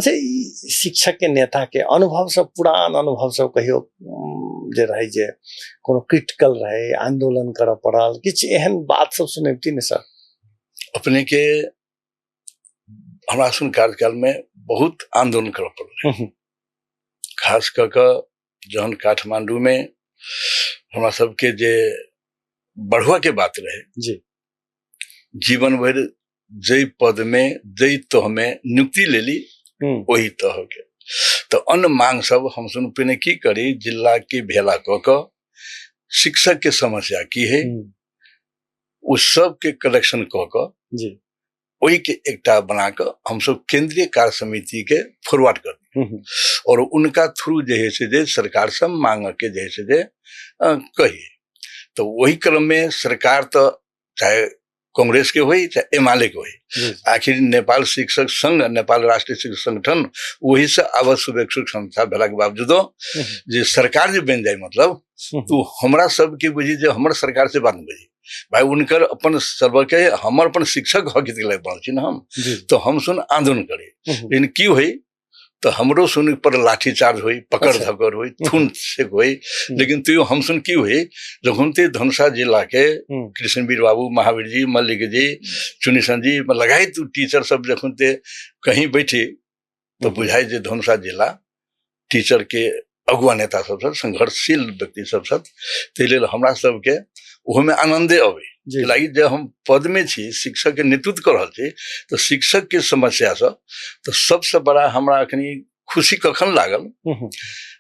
अच्छा, ई शिक्षक के नेता के अनुभव सब, पुरान अनुभव सब कहियो जे रहे जे कोनो क्रिटिकल रहे, आंदोलन कर पड़ल, किछ एहन बात सब सुनैबती ने सर? अपने के हमरा सुन कार्यकाल में बहुत आंदोलन कर पड़ल, खास करके जहन काठमांडू में हमरा सबके जे बढ़वा के बात रहे जी, जीवन भर जई पद में जई तह में नियुक्ति ले ली वही तह के, तो अन्य मांग सब हम सुन पे की करी, जिला के भेला क शिक्षक के समस्या की है उस सब के कलेक्शन क जी, वही के एकटा बनाकर हम सब केंद्रीय कार्य समिति के फॉरवर्ड कर दी और उनका थ्रू जे है से जे सरकार सब मांग के जे है से जे कही, तो वही क्रम में सरकार तो चाहे कांग्रेस के हुई चाहे एमआलए के हुई, आखिर नेपाल शिक्षक संघ, नेपाल राष्ट्रीय शिक्षक संगठन वही से आवश्यक शैक्षिक संस्था भेला के बावजूदो जे सरकार जे बन जाए, मतलब तो हमरा सब के बुझी जे हमर सरकार से बात बुझी भाई, उनकर अपन सर्व के हमर अपन शिक्षक हक के लिए बनल छी ना हम, तो हम सुन आंदोलन करे, लेकिन की हुई तो हमरो सुन पर लाठीचार्ज हुई, पकड़ धकड़ हुई, थून से हुई, लेकिन तो हम सुन की हुई जखन ते धनुषा जिला के कृष्णवीर बाबू, महावीर जी, मल्लिक जी, चुनीसन जी लगाई तू टीचर सब जखन ते कहीं बैठे तो बुझाई जे धनुषा जिला टीचर के अगुआ नेता सब संघर्षशील व्यक्ति सब हमरा सबके ओहो में आनंदे अबे लागी, जब हम पद में छी, शिक्षक के नेतृत्व कर रहल छी, तो शिक्षक के समस्या सब तो सबसे बड़ा हमरा अखनी खुशी कखन लागल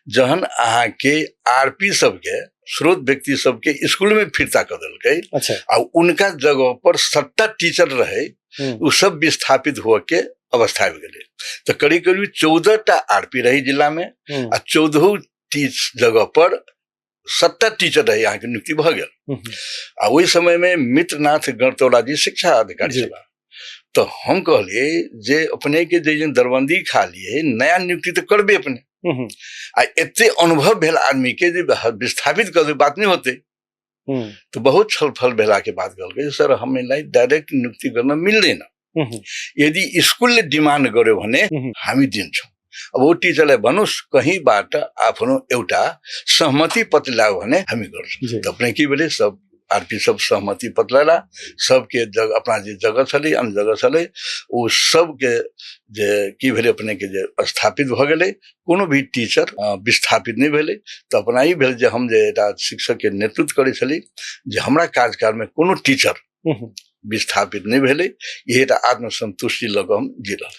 जहन अहाँ के आरपी सबके स्रोत व्यक्ति सबके स्कूल में फिरता कर दिल, अच्छा, उनका जगह पर 7टा टीचर रहे वो सब विस्थापित होके अवस्था में गए, तो करीब करीब 14टा आरपी रही जिला में आ 14 जगह पर 7टा टीचर रहे, यहाँ के नियुक्ति भ गया। आ वही समय में मित्रनाथ गणतौला जी शिक्षा अधिकारी छला, तो हम कहलिए जे अपने के जे दरबंदी खा लिए नया नियुक्ति तो करबे अपने, आ एते अनुभव भेल आदमी के जे विस्थापित कर दे बात नहीं होते, तो बहुत छल फल भेला के बाद कहल सर हमें डायरेक्ट नियुक्ति करना मिले ना, यदि स्कूल डिमांड गर्यो भने हामी दिन्छौं, अब वो टीचरलाई भन्नुस् कहीं बाट आफ्नो एउटा सहमति पत्र ल्यायो भने हामी गर्छौं, तो अपने की बोले सब आरपी सब सहमति पत्र ला, सबके जगह अपना जे जगह छले अन्य जगह छले वो सब के जे की भेले अपने के जे स्थापित भ गेले, कोनो भी टीचर विस्थापित नहीं भेले, तो अपना ही भेल जे हम जे एटा शिक्षक के नेतृत्व करे छली जे हमरा कार्यकाल में कोनो टीचर विस्थापित नहीं भेले, ये आत्मसंतुष्टि लग हम जी रहे।